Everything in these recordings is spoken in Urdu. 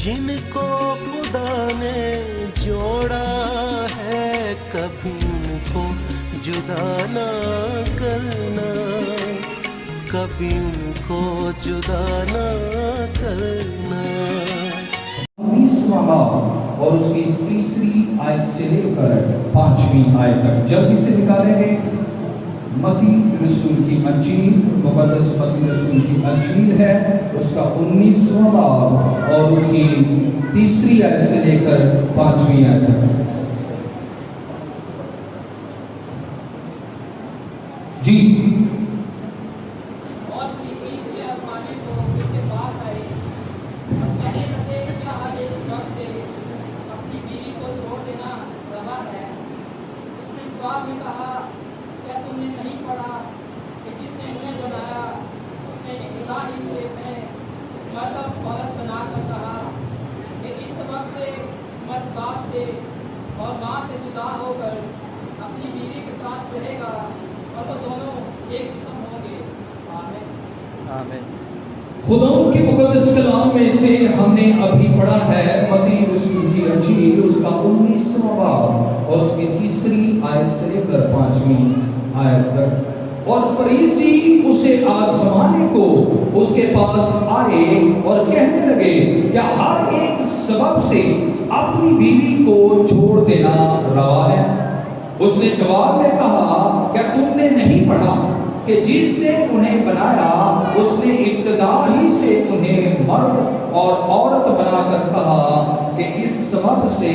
جن کو خدا نے جوڑا ہے کبھی ان کو جدا نہ کرنا، کبھی ان کو جدا نہ کرنا۔ 19واں باب اور اس کی تیسری آیت سے لے کر 5ویں آیت تک جلدی سے نکالیں گے۔ متی رسول کی انجیل، مقدس متی رسول کی انجیل ہے، اس کا 19واں باب اور اس کی تیسری آیت سے لے کر 5ویں آیت تک۔ جی اور ماں سے جدا ہو کر اپنی بیوی کے ساتھ رہے گا اور وہ دونوں ایک جسم ہوں گے۔ آمین آمین۔ خدا کے مقدس کلام میں سے ہم نے ابھی پڑھا ہے متی رسول کی انجیل، اس کا 19واں باب اور اس کی تیسری آیت سے لے کر 5ویں آیت تک۔ اور فریسی اسے آزمانے کو اس کے پاس آئے اور کہنے لگے کیا ہر ایک سبب سے اپنی بیوی کو چھوڑ دینا روا ہے؟ اس نے جواب میں کہا کیا تم نے نہیں پڑھا کہ جس نے انہیں بنایا اس نے ابتدا ہی سے انہیں مرد اور عورت بنا کر کہا کہ اس سبب سے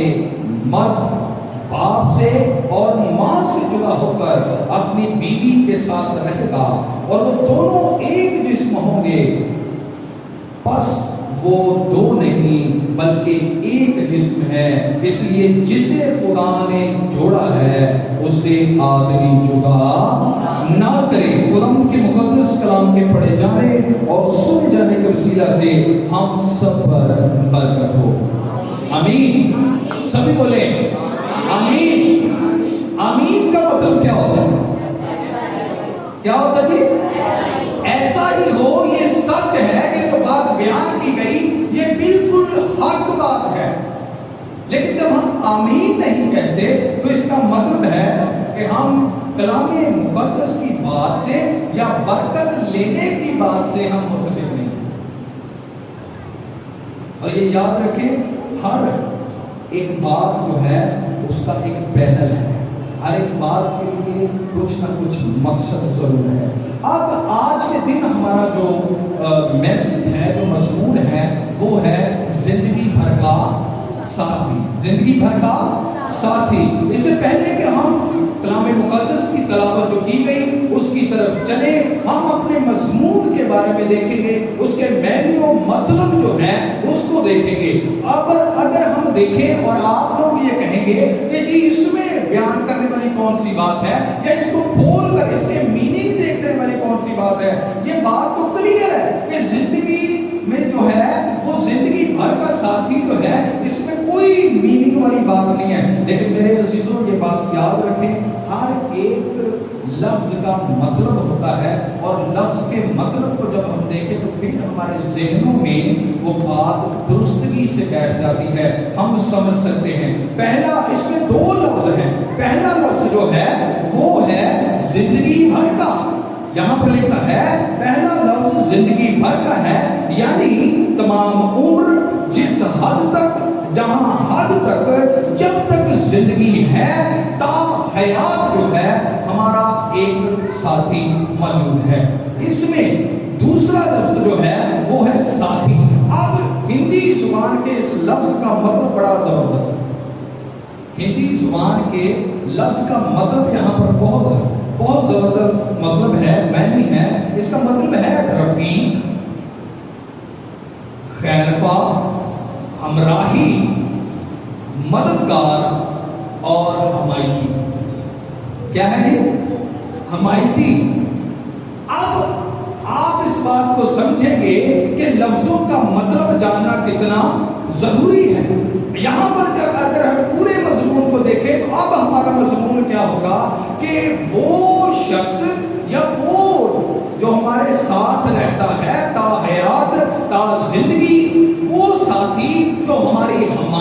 مرد باپ سے اور ماں سے جدا ہو کر اپنی بیوی کے ساتھ رہے گا اور وہ دونوں ایک جسم ہوں گے، پس وہ دو نہیں بلکہ ایک جسم ہے۔ اس لیے جسے خدا نے جوڑا ہے اسے آدمی جدا نہ کرے۔ خدا کے مقدس کلام کے پڑھے جانے اور سنے جانے کے وسیلہ سے ہم سب پر برکت ہو، آمین۔ سبھی بولیں آمین۔ آمین کا مطلب کیا ہوتا ہے؟ کیا ہوتا ہے جی؟ ایسا ہی ہو، یہ سچ ہے کہ جو بات بیان کی گئی یہ بالکل حق بات ہے، لیکن جب ہم آمین نہیں کہتے تو اس کا مطلب ہے کہ ہم کلام مقدس کی بات سے یا برکت لینے کی بات سے ہم متفق نہیں ہیں۔ اور یہ یاد رکھیں ہر ایک بات جو ہے اس کا ایک پینل ہے، ہر ایک بات کے لیے کچھ نہ کچھ مقصد ضرور ہے۔ اب آج کے دن ہمارا جو میسج ہے، جو مضمون ہے، وہ ہے زندگی بھر کا ساتھی۔ زندگی بھر کا ساتھی۔ اس سے پہلے کہ ہم کلام مقدس کی تلاوت جو کی گئی اس کی طرف چلے، ہم اپنے مضمون کے بارے میں دیکھیں گے، اس کے معنی و مطلب جو ہے اس کو دیکھیں گے۔ اب اگر ہم دیکھیں اور آپ لوگ یہ کہیں گے کہ جی اس میں بیان کرنے والی کون سی بات ہے، یا اس کو کھول کر اس کے میننگ دیکھنے والی کون سی بات ہے، یہ بات تو کلیئر ہے کہ زندگی میں جو ہے وہ زندگی بھر کا ساتھی جو ہے اس میں کوئی میننگ والی بات نہیں ہے۔ لیکن میرے عزیزوں یہ بات یاد رکھیں، ہر ایک لفظ کا مطلب ہوتا ہے اور لفظ کے مطلب کو جب ہم دیکھیں تو پھر ہمارے ذہنوں میں وہ بات درستگی سے بیٹھ جاتی ہے، ہم سمجھ سکتے ہیں۔ پہلا اس میں دو لفظ ہیں، پہلا لفظ جو ہے وہ ہے زندگی بھر کا، یہاں پر لکھا ہے پہلا لفظ زندگی بھر کا ہے، یعنی تمام عمر، جس حد تک، جہاں حد تک، جب تک زندگی ہے تا حیات جو ہے ہمارا ایک ساتھی موجود ہے۔ اس میں دوسرا لفظ جو ہے وہ ہے ساتھی۔ اب ہندی زبان کے اس لفظ کا مطلب بڑا زبردست ہے۔ ہندی زبان کے لفظ کا مطلب یہاں پر بہت زبردست مطلب ہے، معنی ہے۔ اس کا مطلب ہے رفیق، خیرخواہ، ہمراہی، مددگار اور حمایتی۔ کیا ہے یہ؟ حمایتی۔ اب آپ اس بات کو سمجھیں گے کہ لفظوں کا مطلب جاننا کتنا ضروری ہے۔ یہاں پر جب اگر ہم پورے مضمون کو دیکھیں تو اب ہمارا مضمون کیا ہوگا کہ وہ شخص یا وہ جو ہمارے ساتھ رہتا ہے تا حیات تا زندگی، وہ ساتھی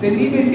3 ਮਿੰਟ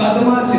ਕਦਮਾਂ 'ਚ।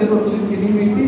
ਜਦੋਂ ਤੁਸੀਂ 3 ਮਿੰਟ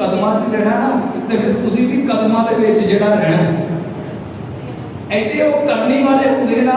ਕਦਮਾਂ 'ਚ ਰਹਿਣਾ ਨਾ, ਤੇ ਫਿਰ ਤੁਸੀਂ ਵੀ ਕਦਮਾਂ ਦੇ ਵਿੱਚ ਜਿਹੜਾ ਰਹਿਣਾ। ਐਡੇ ਉਹ ਕਰਨੀ ਵਾਲੇ ਹੁੰਦੇ ਨਾ,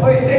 ਉਹ ਐਡੇ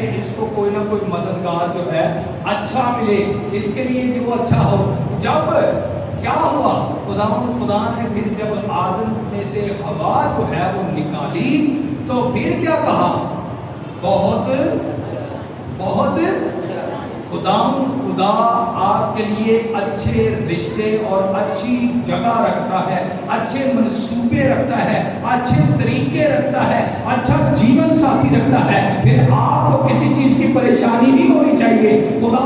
کہ اس کو کوئی نہ کوئی مددگار جو ہے اچھا ملے، ان کے لیے جو اچھا ہو۔ جب کیا ہوا، خدا نے پھر جب آدم میں سے ہوا جو ہے وہ نکالی تو پھر کیا کہا، بہت بہت خدا آپ کے لیے اچھے رشتے اور اچھی جگہ رکھتا ہے، اچھے منصوبے رکھتا ہے، اچھے طریقے رکھتا ہے، اچھا جیون ساتھی رکھتا ہے۔ پھر آپ کو کسی چیز کی پریشانی نہیں ہونی چاہیے۔ خدا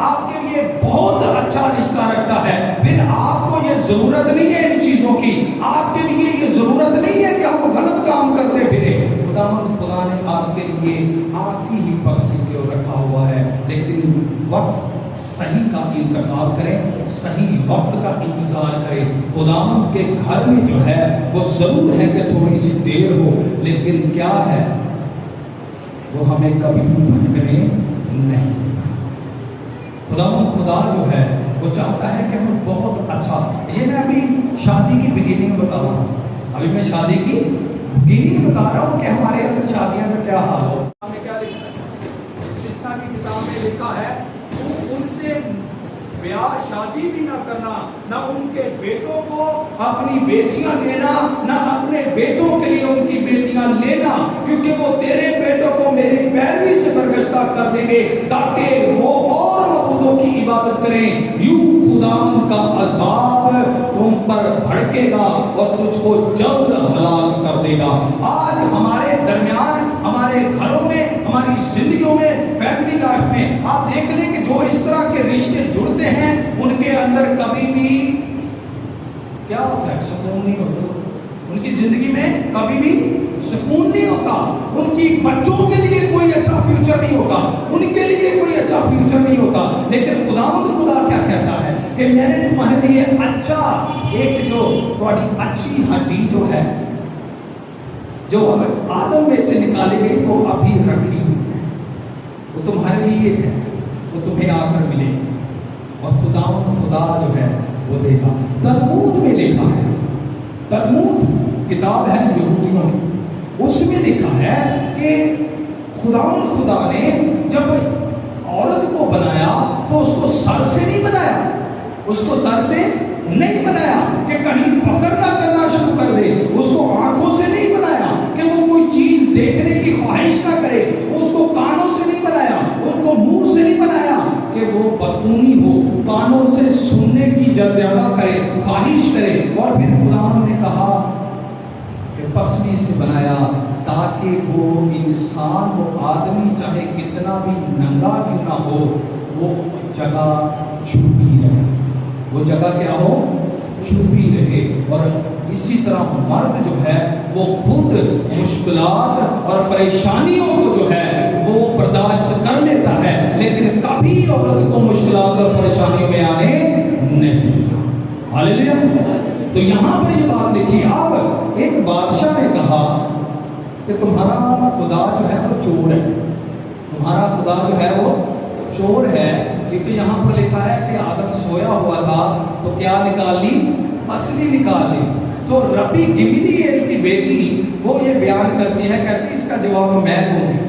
آپ کے لیے بہت اچھا رشتہ رکھتا ہے۔ پھر آپ کو یہ ضرورت نہیں ہے ان چیزوں کی، آپ کے لیے یہ ضرورت نہیں ہے کہ آپ غلط کام کرتے پھرے۔ خدا نے آپ کے لیے آپ کی ہی پسندی کو رکھا ہوا ہے، لیکن وقت صحیح کا انتخاب کریں، صحیح وقت کا انتظار کریں۔ خداوند کے گھر میں جو ہے وہ ضرور ہے کہ تھوڑی سی دیر ہو، لیکن کیا ہے وہ ہمیں کبھی بھٹکنے نہیں۔ خدا جو ہے وہ چاہتا ہے کہ ہم بہت اچھا، یہ میں ابھی شادی کی بگننگ بتا رہا ہوں، ابھی میں شادی کی بگننگ بتا رہا ہوں کہ ہمارے اندر شادیاں کا کیا حال ہو۔ ہمیں کیا لکھا ہے، استثنا کی کتاب میں لکھا ہے ان سے بیاہ شادی بھی نہ کرنا، نہ ان کے بیٹوں کو اپنی بیٹیاں دینا، نہ اپنے بیٹوں کے لیے ان کی بیٹیاں لینا، کیونکہ وہ تیرے بیٹوں کو میری پیروی سے برگشتہ کر دیں گے تاکہ وہ اور معبودوں کی عبادت کریں۔ یوں خداوند کا عذاب تم پر بھڑکے گا اور تجھ کو جلد ہلاک کر دے گا۔ آج ہمارے درمیان، ہمارے گھروں میں، ہماری زندگیوں میں، فیملی لائف میں آپ دیکھ لیں کہ جو اس طرح کے رشتے جڑتے ہیں ان کے اندر کبھی بھی کیا ہوتا ہے، سکون نہیں ہوتا۔ ان کی زندگی میں کبھی بھی سکون نہیں ہوتا، ان کی بچوں کے لیے کوئی اچھا فیوچر نہیں ہوتا، ان کے لیے کوئی اچھا فیوچر نہیں ہوتا۔ لیکن خدا کیا کہتا ہے کہ میں نے تمہارے لیے اچھا، ایک جو تمہاری اچھی ہڈی جو ہے جو آدم میں سے نکالی گئی وہ ابھی رکھی، وہ تمہارے لیے ہے، وہ تمہیں آ کر ملے گی اور خدا جو ہے وہ دے گا۔ تلمود میں لکھا ہے، تلمود کتاب ہے یہودیوں میں، اس میں لکھا ہے کہ خدا نے جب عورت کو بنایا تو اس کو سر سے نہیں بنایا، اس کو سر سے نہیں بنایا کہ کہیں فخر نہ کرنا شروع کر دے، اس کو آنکھوں سے نہیں بنایا کہ وہ کوئی چیز دیکھنے کی خواہش نہ کرے، اس کو کانوں سے نہیں بنایا، اس کو منہ سے نہیں بنایا کہ وہ بطونی ہو، کانوں سے سننے کی جلجلہ کرے، خواہش کرے۔ اور پھر خدا نے کہا کہ پسلی سے بنایا تاکہ وہ انسان، وہ آدمی چاہے کتنا بھی ننگا کیوں نہ ہو، وہ جگہ چھپی رہے، وہ جگہ کیا ہو، چھپی رہے۔ اور اسی طرح مرد جو ہے وہ خود مشکلات اور پریشانیوں کو جو ہے وہ برداشت کر لیتا ہے، لیکن کبھی عورت کو مشکلات اور پریشانیوں میں آنے نہیں۔ ہاللیلویا۔ تو یہاں پر یہ بات لکھی، اب ایک بادشاہ نے کہا کہ تمہارا خدا جو ہے وہ چور ہے، تمہارا خدا جو ہے وہ چور ہے، کیونکہ یہاں پر لکھا ہے کہ آدم سویا ہوا تھا تو کیا نکال لی، پسلی نکال لی۔ تو ربی گملیل کی بیٹی وہ یہ بیان کرتی ہے، کہتی اس کا جواب میں دوں گی۔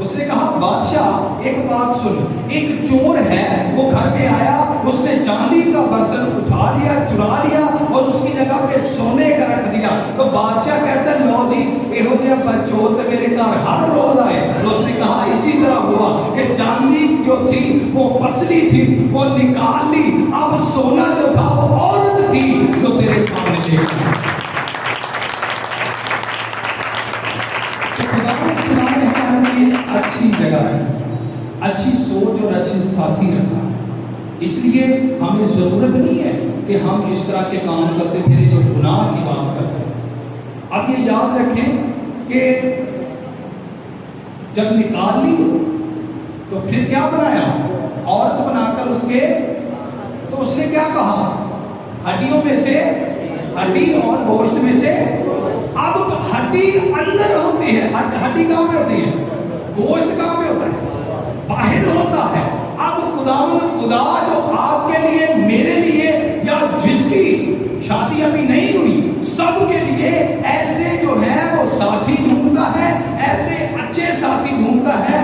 اس نے کہا بادشاہ ایک بات سن، ایک چور ہے وہ گھر میں آیا، اس نے چاندی کا برتن اٹھا لیا، چرا لیا اور اس کی جگہ پہ سونے کا رکھ دیا۔ تو بادشاہ کہتا ہے لو جی یہو جہاں بچوں تو میرے گھر ہر روز آئے۔ تو اس نے کہا اسی طرح ہوا کہ چاندی جو تھی وہ پسلی تھی، وہ نکال لی، اب سونا جو تھا وہ عورت تھی جو تیرے سامنے دیکھا۔ اچھی جگہ ہے، اچھی سوچ اور اچھی ساتھی رکھا ہے، اس لیے ہمیں ضرورت نہیں ہے کہ ہم اس طرح کے کام کرتے پھر جو گناہ کی بات کرتے ہیں۔ اب یہ یاد رکھیں کہ جب نکال لی تو پھر کیا بنایا، عورت بنا کر اس کے، تو اس نے کیا کہا، ہڈیوں میں سے ہڈی اور گوشت میں سے، اب ہڈی اندر ہوتی ہے، ہڈی کہاں پہ ہوتی ہے، گوشت کہاں پہ ہوتا ہے، باہر ہوتا ہے۔ اب خدا جو آپ کے لیے، میرے لیے، یا جس کی شادی ابھی نہیں ہوئی، سب کے لیے ایسے جو ہے وہ ساتھی ڈھونڈتا ہے، ایسے اچھے ساتھی ڈھونڈتا ہے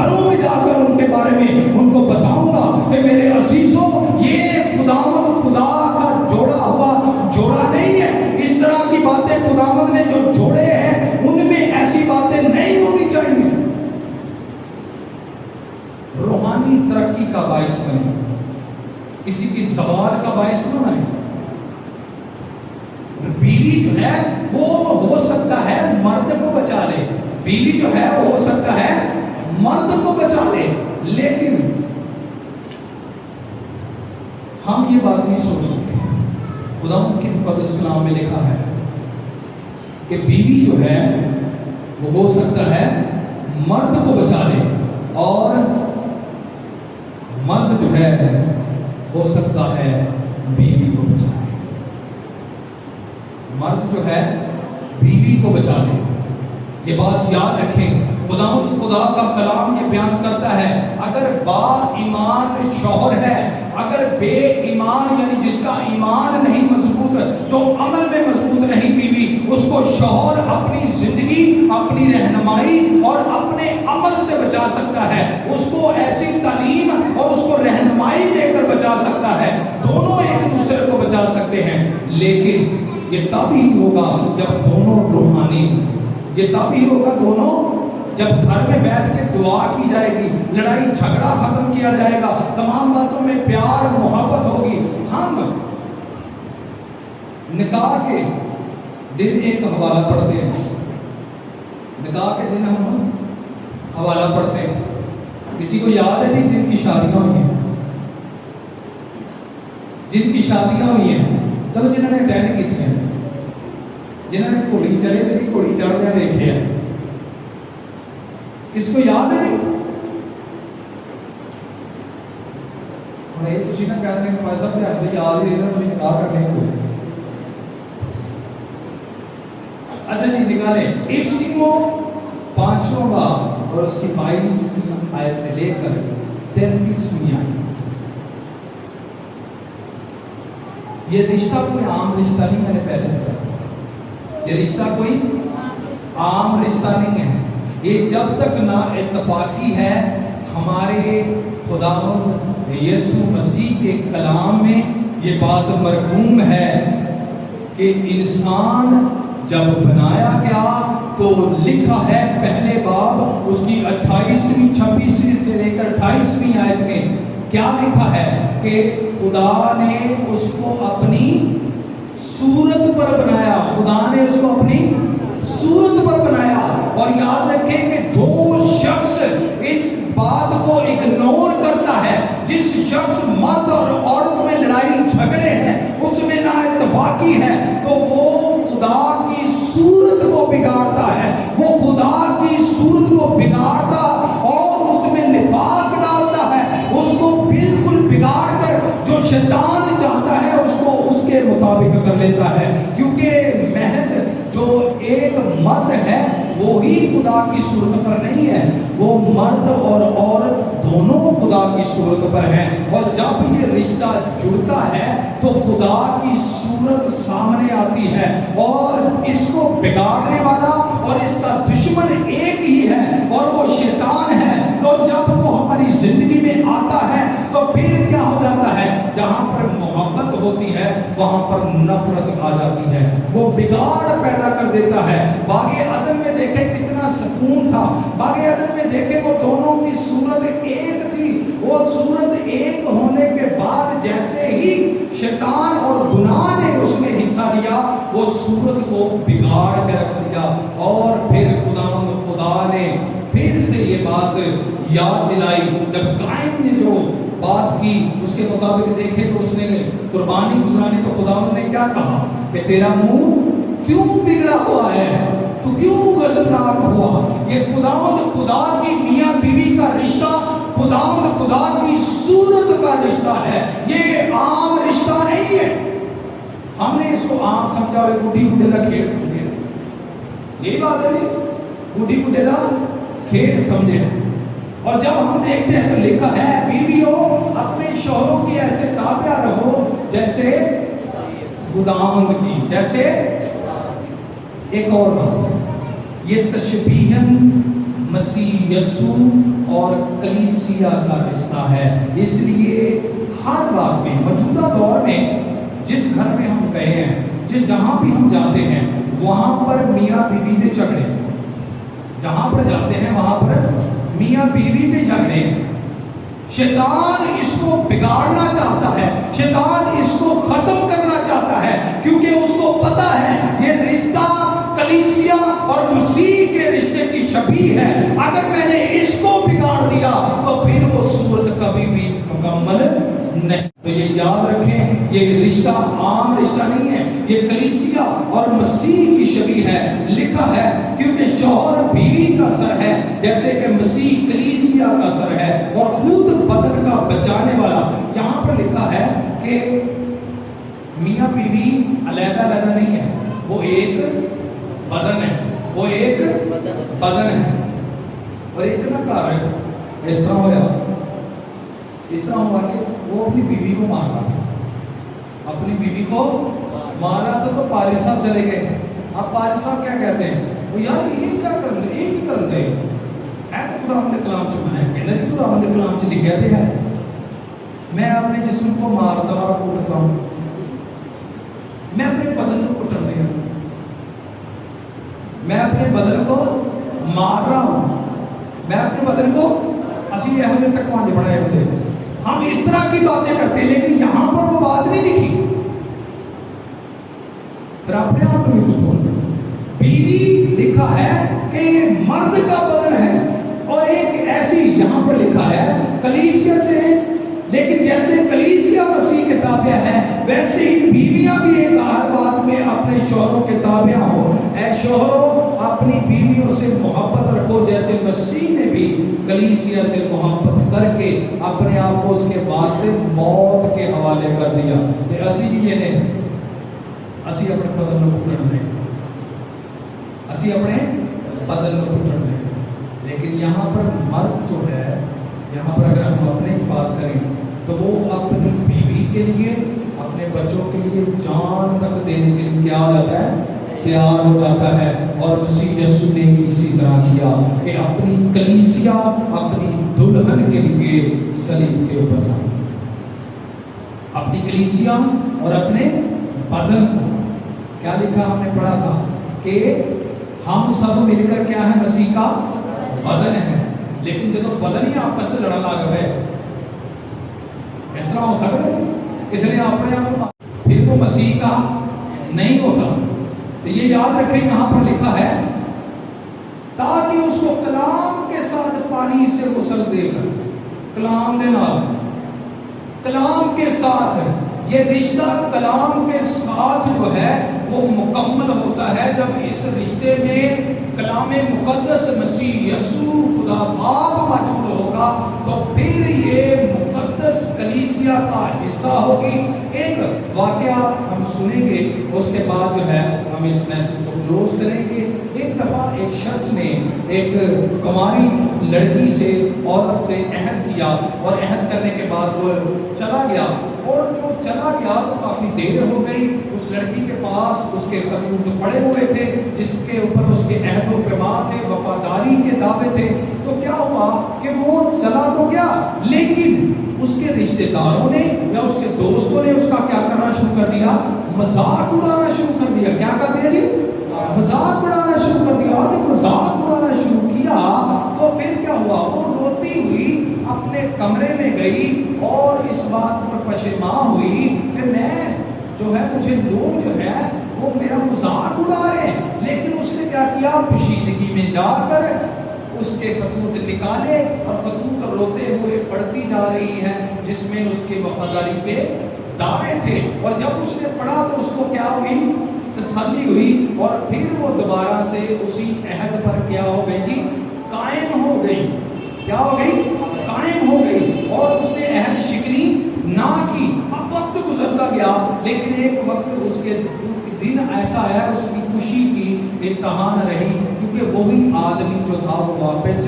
گھروں میں جا کر ان کے بارے میں ان کو بتاؤں گا کہ میرے عزیزوں یہ خداوند خدا کا جوڑا ہوا جوڑا نہیں ہے. اس طرح کی باتیں خداوند نے جو جوڑے ہیں ان میں ایسی باتیں نہیں ہونی چاہیے. روحانی ترقی کا باعث بنے, کسی کی زوال کا باعث نہ بنے. بیوی جو ہے وہ ہو سکتا ہے مرد کو بچا لے, بیوی جو ہے وہ ہو سکتا ہے مرد کو بچا لے, لیکن ہم یہ بات نہیں سوچتے. خداوند کے مقدس کلام میں لکھا ہے کہ بیوی جو ہے وہ ہو سکتا ہے مرد کو بچا لے اور مرد جو ہے ہو سکتا ہے بیوی کو بچا لے. مرد جو ہے بیوی کو بچا لے. یہ بات یاد رکھیں. خداوند خدا کا کلام یہ بیان کرتا ہے اگر با ایمان شوہر ہے, اگر بے ایمان یعنی جس کا ایمان نہیں مضبوط, جو عمل میں مضبوط نہیں بیوی, اس کو شوہر اپنی زندگی, اپنی رہنمائی اور اپنے عمل سے بچا سکتا ہے. اس کو ایسی تعلیم اور اس کو رہنمائی دے کر بچا سکتا ہے. دونوں ایک دوسرے کو بچا سکتے ہیں, لیکن یہ تب ہی ہوگا جب دونوں روحانی, یہ تب ہی ہوگا دونوں جب گھر میں بیٹھ کے دعا کی جائے گی, لڑائی جھگڑا ختم کیا جائے گا, تمام باتوں میں پیار محبت ہوگی. ہم نکاح کے دن ایک حوالہ پڑھتے ہیں, نکاح کے دن ہم حوالہ پڑھتے ہیں. کسی کو یاد ہے نہیں جن کی شادیاں ہوئی ہیں, جن کی شادیاں ہوئی ہیں, چلو جنہوں نے اٹینڈ کی ہیں, جنہوں نے گھوڑی چڑھے تھے گھوڑی چڑھتے دیکھے ہیں, اس کو یاد ہے نہیں؟ ہوں یہ تھی نہ کہہ رہے ہیں صاحب کہ یاد ہی رہتا تمہیں نکاح کرنے کو. اچھا جی نکالیں افسیوں 5واں باب اور اس کی 22 آیت سے لے کر 33ویں آیت. یہ رشتہ کوئی عام رشتہ نہیں, میں نے پہلے بتایا یہ رشتہ کوئی عام رشتہ نہیں ہے. یہ جب تک نا اتفاقی ہے. ہمارے خداوند یسوع مسیح کے کلام میں یہ بات مرقوم ہے کہ انسان جب بنایا گیا تو لکھا ہے پہلے باب اس کی 28ویں 26 سے لے کر 28ویں آیت میں کیا لکھا ہے کہ خدا نے اس کو اپنی صورت پر بنایا. خدا نے اس کو اپنی صورت پر بنایا. اور یاد رکھیں کہ جو شخص اس بات کو اگنور کرتا ہے, جس شخص مرد اور عورت میں لڑائی جھگڑے ہیں, اس میں نا اتفاقی ہے, تو وہ خدا کی صورت کو بگاڑتا ہے. وہ خدا کی صورت کو بگاڑتا اور اس میں نفاق ڈالتا ہے. اس کو بالکل بگاڑ کر جو شیطان چاہتا ہے اس کو اس کے مطابق کر لیتا ہے. کیونکہ محض جو ایک مرد ہے وہی خدا کی صورت پر نہیں ہے, وہ مرد اور عورت دونوں خدا کی صورت پر ہیں. اور جب یہ رشتہ جڑتا ہے تو خدا کی صورت سامنے آتی ہے اور اس کو بگاڑنے والا اور اس کا دشمن ایک ہی ہے اور وہ شیطان ہے. تو جب وہ ہماری زندگی میں آتا ہے تو پھر کیا ہو جاتا ہے, جہاں پر محبت ہوتی ہے وہاں پر نفرت آ جاتی ہے. وہ بگاڑ پیدا کر دیتا ہے. باغ عدن میں دیکھیں کتنا سکون تھا, باغ عدن میں دیکھیں وہ دونوں کی صورت ایک تھی. وہ صورت ایک ہونے کے بعد جیسے ہی شیطان اور گناہ نے اس میں حصہ لیا وہ صورت کو بگاڑ کے رکھ دیا. اور پھر خدا نے پھر سے یہ بات یاد دلائی. جب قائم نے جو بات کی اس کے مطابق دیکھے تو اس نے قربانی گزرانی, تو خداوند نے کیا کہا کہ تیرا منہ کیوں بگڑا ہوا ہے, تو کیوں غضبناک ہوا. یہ خداوند خدا کی میاں بیوی کا رشتہ خداوند خدا کی صورت کا رشتہ ہے. یہ عام رشتہ نہیں ہے. ہم نے اس کو عام سمجھا ہوئے بڈھی بڈھے کا کھیل سمجھے, یہی بات ہے نہیں, بڈھی بڈھے کا کھیل سمجھے. اور جب ہم دیکھتے ہیں تو لکھا ہے بیویوں اپنے شوہروں کی ایسے تابع رہو جیسے خداوند کی, جیسے. ایک اور بات, یہ تشبیہاً مسیح یسوع اور کلیسیا کا رشتہ ہے. اس لیے ہر بات میں موجودہ دور میں جس گھر میں ہم گئے ہیں, جہاں بھی ہم جاتے ہیں, وہاں پر میاں بیوی کے جھگڑے, جہاں پر جاتے ہیں وہاں پر میاں بیوی کے جھگڑے. شیطان اس کو بگاڑنا چاہتا ہے, شیطان اس کو ختم کرنا چاہتا ہے, کیونکہ اس کو پتا ہے یہ رشتہ کلیسیا اور مسیح کے رشتے کی شبیہ ہے. اگر میں نے اس کو بگاڑ دیا تو پھر وہ صورت کبھی بھی مکمل نہیں. تو یہ یاد رکھیں, یہ رشتہ عام رشتہ نہیں ہے, یہ کلیسیا اور مسیح کی شبیہ ہے. لکھا ہے کیونکہ شوہر بیوی کا سر ہے جیسے کہ مسیح کلیسیا کا سر ہے اور خود بدن کا بچانے والا. یہاں پر لکھا ہے کہ میاں بیوی علیحدہ علیحدہ نہیں ہے, وہ ایک بدن ہے, وہ ایک بدن ہے اور ایک نہ کار ہے. اس طرح ہوا, اس طرح ہوا کہ وہ اپنی بیوی کو مار رہا تھا, اپنی بیوی کو مار رہا تھا. تو پادری صاحب چلے گئے. اب پادری صاحب کیا کہتے ہیں, وہ یار یہ کیا کر دے, یہ کر دے ہے تو خداوند کلام چ بنا ہے, کہنا نہیں خداوند کلام چ لکھا دے ہے میں اپنے جسم کو مارتا اور کوٹتا ہوں, میں اپنے بدن کو کٹن دیا, میں اپنے بدن کو مار رہا ہوں, میں اپنے بدن کو اسی یہ ہوئے ٹکوانے بنائے ہوتے. ہم اس طرح کی باتیں کرتے ہیں لیکن یہاں پر وہ بات نہیں دکھی. پھر اپنے آپ کو بھی کچھ بولتے, بیوی لکھا ہے کہ یہ مرد کا بدن ہے اور ایک ایسی یہاں پر لکھا ہے کلیسیا سے, لیکن جیسے کلیسیا مسیح کے تابع ہے ویسے ہی بیویاں بھی ایک ہر بات میں اپنے شوہروں کے تابع ہو. اے شوہروں اپنی بیویوں سے محبت رکھو جیسے مسیح نے بھی کلیسیا سے محبت کر کے اپنے آپ کو اس کے واسطے موت کے حوالے کر دیا. کہ اسی جی یہ نے اسی اپنے بدن کو کھٹن دیں, اسی اپنے بدن کو کھٹن دیں. لیکن یہاں پر مرد جو ہے, یہاں پر اگر ہم اپنے کی بات کریں تو وہ اپنی بیوی کے لیے اپنے بچوں کے لیے جان تک دینے کے لیے کیا ہو جاتا ہے, تیار ہو جاتا ہے. اور مسیح یسوع نے اسی طرح کیا کہ اپنی کلیسیا اپنی دلہن کے لیے صلیب کے اوپر جان, اپنی کلیسیا اور اپنے بدن کو. کیا لکھا ہم نے پڑھا تھا کہ ہم سب مل کر کیا ہے, مسیح کا بدن ہے. لیکن جب بدن ہی آپس سے لڑا لگ گئے, اس طرح ہو سکتا ہے اس لیے اپنے آپ کو پھر وہ مسیح کا نہیں ہوتا. تو یہ یاد رکھیں یہاں پر لکھا ہے تاکہ اس کو کلام کے ساتھ پانی سے غسل دے کر, کلام دے نال, کلام کے ساتھ یہ رشتہ کلام کے ساتھ جو ہے وہ مکمل ہوتا ہے جب اس رشتے میں کلام مقدس مسیح یسوع خدا باپ موجود ہوگا تو پھر یہ مقدس کلیسیا کا حصہ ہوگی. ایک واقعہ ہم سنیں گے, اس کے بعد جو ہے ہم اس میسج کو کلوز کریں گے. ایک دفعہ ایک شخص نے ایک کماری لڑکی سے, عورت سے عہد کیا اور عہد کرنے کے بعد وہ چلا گیا. اور جو چلا گیا تو کافی دیر ہو گئی. اس لڑکی کے پاس اس کے خطوط پڑے ہوئے تھے جس کے اوپر اس کے عہد و پیمان تھے, وفاداری کے دعوے تھے. تو کیا ہوا کہ وہ چلا تو گیا لیکن اس کے رشتہ داروں نے یا اس کے دوستوں نے اس کا کیا کرنا شروع کر دیا, مذاق اڑانا شروع کر دیا. کیا کر دیا جی, مذاق اڑانا شروع کر دیا. اور جب مذاق اڑانا شروع کیا تو پھر کیا ہوا, وہ روتی ہوئی اپنے کمرے میں گئی اور اس بات پر پشیمان ہوئی کہ میں جو ہے مجھے لوگ جو ہے وہ میرا مذاق اڑا رہے ہیں. لیکن اس نے کیا کیا, پوشیدگی میں جا کر اس کے خطوط نکالے اور خطوط روتے ہوئے پڑھتی جا رہی ہے جس میں اس کے وفاداری کے دعوے تھے. اور جب اس نے پڑھا تو اس کو کیا ہوئی, تسلی ہوئی. اور پھر وہ دوبارہ سے اسی عہد پر کیا ہو گئی جی, قائم ہو گئی. کیا ہو گئی, قائم ہو گئی. اور اس نے عہد شکنی نہ کی. اب وقت گزرتا گیا لیکن ایک وقت اس کے دن ایسا آیا اس کی خوشی کی انتہا نہ رہی کیونکہ وہی آدمی جو تھا وہ واپس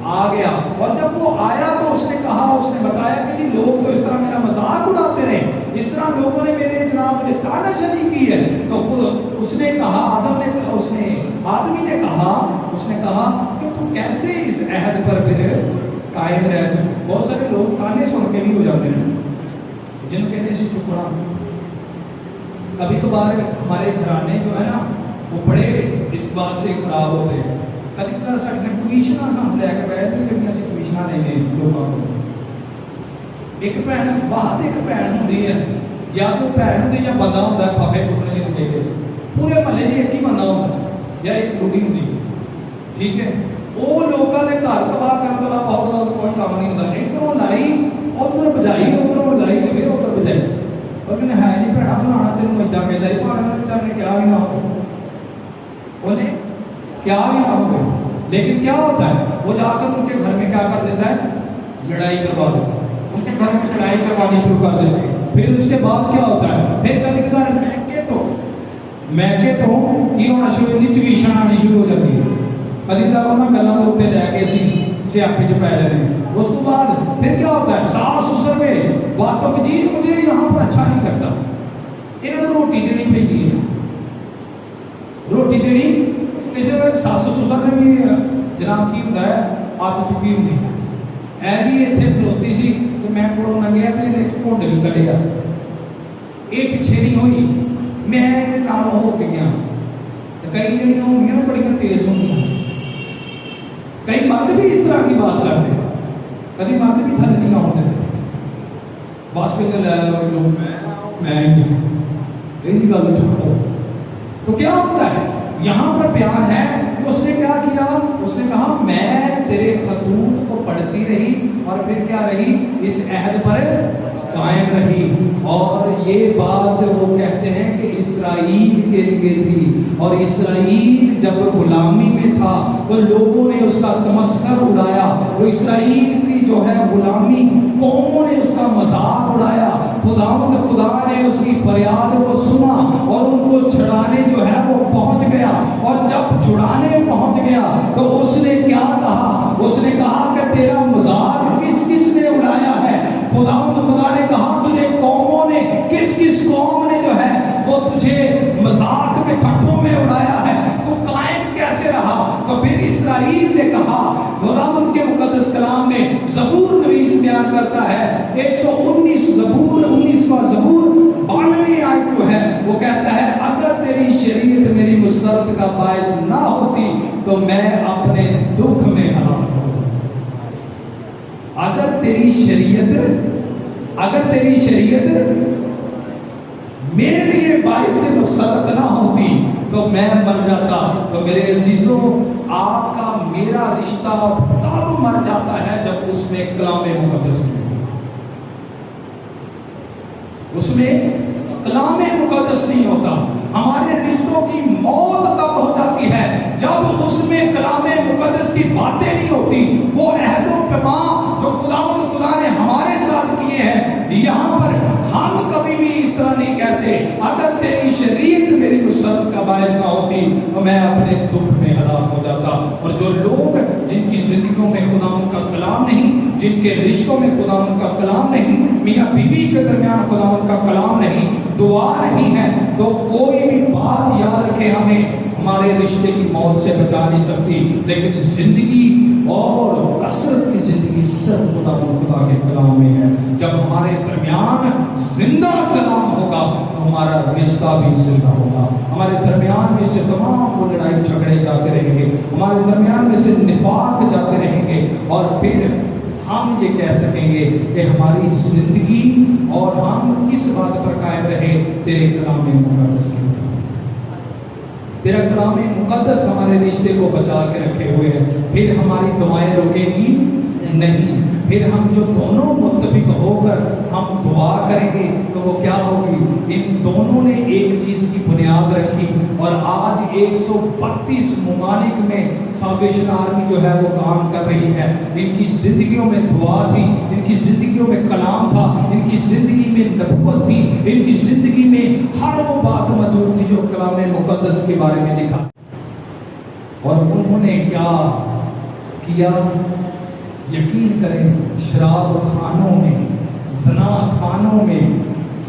آ گیا. اور جب وہ آیا تو اس نے کہا, اس نے بتایا کہ جی لوگ تو اس طرح میرا مذاق اڑاتے رہے اس طرح لوگوں نے میرے جناب مجھے تاناشانی کی ہے. تو خود اس نے کہا آدمی نے کہا کہ تو کیسے اس عہد پر پھر قائم رہ سکتے. بہت سارے لوگ تانے سن کے بھی ہو جاتے ہیں جن کو کہتے ہیں چپڑا. کبھی کبھار ہمارے گھرانے جو ہے نا وہ بڑے اس بات سے خراب ہوتے ہیں. کبھی کبھار سارے ٹویشنا ہم لے کے بیٹھتے ہیں جڑیاں سی ٹویشنا نہیں لوگوں کو. ایک بہن بعد ایک بہن ہوتی ہے یا تو بہن ہوتی یا بندہ ہوتا ہے پاپے پٹنے کے لے پورے محلے جی ایک ہی بندہ ہوتا ہے یا ایک بڑھی ہوتی ہے. ٹھیک ہے, وہ لوگوں نے گھر تباہ کرنے والا بہت زیادہ کوئی کام نہیں ہوتا. ادھروں لائی ادھر بجائی ادھروں لائی تو پھر ادھر بجائی. اور ہے نہیں بھڑا بنانا تین ادا کہتا ہے پانے نے کیا بھی نہ ہو انہیں کیا بھی نہ ہو. لیکن کیا ہوتا ہے وہ جا کر ان کے گھر میں کیا کر دیتا ہے لڑائی کروا دیتا ہے. ان کے گھر میں لڑائی کروانی شروع کر دیتے ہیں. پھر اس کے بعد کیا ہوتا ہے پھر کبھی کبھار میں تو یہ ہونا شروع ہوتی ٹویشن آنی شروع ہو جاتی ہے. کبھی کبھار انہوں گلوں کے اتنے لے کے اسی سیاپے چ پی جاتے ہیں. اس کے بعد پھر کیا ہوتا ہے ساس سسر میں باتوں کی جی مجھے یہاں پر اچھا نہیں لگتا. انہوں نے روٹی دینی پی ہے روٹی دینی کسی وقت ساس سسر نے بھی جناب کی ہوتا ہے ہاتھ چکی ہوتی ہے. اے جی اتنے کھلوتی سی تو میں کو لگیا تو یہ گھوٹ بھی کٹیا یہ پیچھے نہیں ہوئی میں یہ ہو گئی. کئی جڑیاں ہوں گی نا بڑی تیز ہوں گی. کئی مرد بھی اس طرح کی بات کرتے ہیں. کبھی مرد بھی تھل نہیں آؤ دیتے بس کے میں گل چھوڑو. تو کیا ہوتا ہے یہاں پر بیان ہے کہ اس نے کیا کیا. اس نے کہا میں تیرے خطوط کو پڑھتی رہی اور پھر کیا رہی اس عہد پر قائم رہی. اور یہ بات وہ کہتے ہیں کہ اسرائیل کے لیے تھی. اور اسرائیل جب غلامی میں تھا تو لوگوں نے اس کا تمسخر اڑایا. وہ اسرائیل کی جو ہے غلامی قوموں نے اس کا مذاق اڑایا. خدا نے اس کی فریاد کو سنا اور ان کو چھڑانے جو ہے وہ پہنچ گیا. اور جب چھڑانے پہنچ گیا تو اس نے کیا کہا. اس نے کہا کہ تیرا مذاق کس کس نے اڑایا ہے. خدا نے کہا تجھے قوموں نے کس قوم نے جو ہے وہ تجھے مذاق میں پٹھوں میں اڑایا ہے تو قائم کیسے رہا. تو پھر اسرائیل نے کہا خداوند کے مقدس کلام میں زبور نویس بیان کرتا ہے 119 زبور 19واں زبور 92 آیت جو ہے وہ کہتا ہے اگر تیری شریعت میری مسرت کا باعث نہ ہوتی تو میں اپنے دکھ میں ہلاک ہوتا. اگر تیری شریعت میرے لیے باعث مسرت نہ ہوتی تو میں مر جاتا. تو میرے عزیزوں آپ کا میرا رشتہ تب مر جاتا ہے جب اس میں کلام مقدس اس میں کلام مقدس نہیں ہوتا. ہمارے رشتوں کی موت تب ہو جاتی ہے جب اس میں کلام مقدس کی باتیں نہیں ہوتی. وہ عہد و پیمان جو خدا نے ہمارے ساتھ کیے ہیں یہاں پر ہم کبھی بھی اس طرح نہیں کہتے اگر تیری شریعت میری مسرت کا باعث نہ ہوتی تو میں اپنے دکھ میں ہلاک ہو جاتا. اور جو لوگ جن کی زندگیوں میں خدا کا کلام نہیں, جن کے رشتوں میں خدا کا کلام نہیں, میاں بیوی کے درمیان خدا کا کلام نہیں, دعا نہیں ہے, تو کوئی بھی بات یاد رکھے ہمیں ہمارے رشتے کی موت سے بچا نہیں سکتی. لیکن زندگی اور کثرت کی زندگی صرف خدا کے کلام میں ہے. جب ہمارے درمیان زندہ کلام ہوگا تو ہمارا رشتہ بھی زندہ ہوگا. ہمارے درمیان میں سے تمام وہ لڑائی جھگڑے جاتے رہیں گے, ہمارے درمیان میں سے نفاق جاتے رہیں گے, اور پھر ہم یہ کہہ سکیں گے کہ ہماری زندگی اور ہم کس بات پر قائم رہے تیرے کلام مقدس کے. تیرا کلام مقدس ہمارے رشتے کو بچا کے رکھے ہوئے ہیں. پھر ہماری دعائیں رکیں گی نہیں. پھر ہم جو دونوں متفق ہو کر ہم دعا کریں گے تو وہ کیا ہوگی. ان دونوں نے ایک چیز کی بنیاد رکھی اور آج 132 ممالک میں سالویشن آرمی جو ہے وہ کام کر رہی ہے. ان کی زندگیوں میں دعا تھی, ان کی زندگیوں میں کلام تھا, ان کی زندگی میں نبوت تھی, ان کی زندگی میں ہر وہ بات موجود تھی جو کلام مقدس کے بارے میں لکھا. اور انہوں نے کیا کیا یقین کریں, شراب خانوں میں, زنا خانوں میں,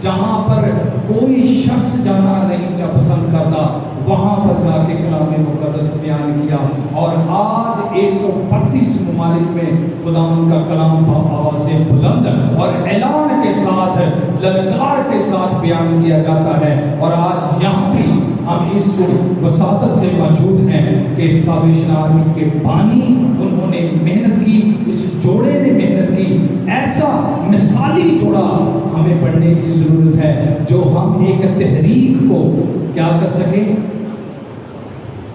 جہاں پر کوئی شخص جانا نہیں پسند کرتا وہاں پر جا کے کلام مقدس بیان کیا، اور آج 132 ممالک میں خداوند کا کلام آواز بلند اور اعلان کے ساتھ للکار کے ساتھ بیان کیا جاتا ہے۔ اور آج یہاں بھی ہم اس وساطت سے موجود ہیں کہ سالویشن آرمی کے بانی انہوں نے محنت کی، اس جوڑے نے محنت کی، ایسا مثالی جوڑا ہمیں پڑھنے کی ضرورت ہے جو ہم ایک تحریک کو کیا کر سکیں،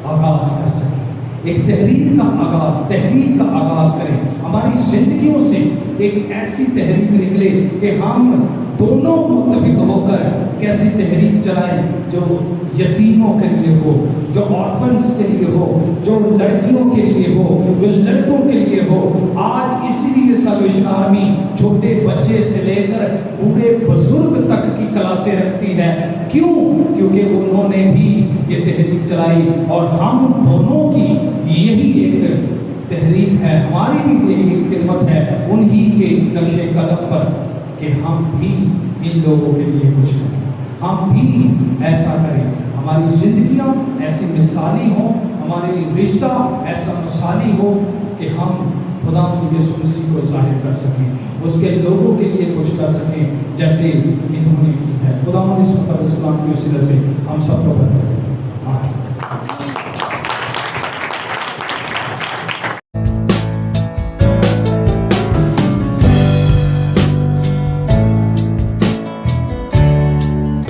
آغاز کر سکیں، ایک تحریک کا آغاز کریں، ہماری زندگیوں سے ایک ایسی تحریک نکلے کہ ہم دونوں متفق ہو کر کیسی تحریک چلائیں جو یتیموں کے لیے ہو، جو آرفنس کے لیے ہو، جو لڑکیوں کے لیے ہو، جو لڑکوں کے لیے ہو۔ آج اسی لیے سالویشن آرمی چھوٹے بچے سے لے کر بوڑھے بزرگ تک کی کلاسیں رکھتی ہے۔ کیوں؟ کیونکہ انہوں نے بھی یہ تحریک چلائی، اور ہم دونوں کی یہی ایک تحریک ہے، ہماری بھی یہی ایک خدمت ہے انہی کے نقش قدم پر کہ ہم بھی ان لوگوں کے لیے کچھ کریں، ہم بھی ایسا کریں، ہماری زندگیاں ایسی مثالی ہوں، ہماری رشتہ ایسا مثالی ہو کہ ہم خدا یسوع مسیح کو ظاہر کر سکیں، اس کے لوگوں کے لیے کچھ کر سکیں جیسے انہوں نے کی ہے۔ خدا اس مقدس کلام کی وسیلہ سے ہم سب کو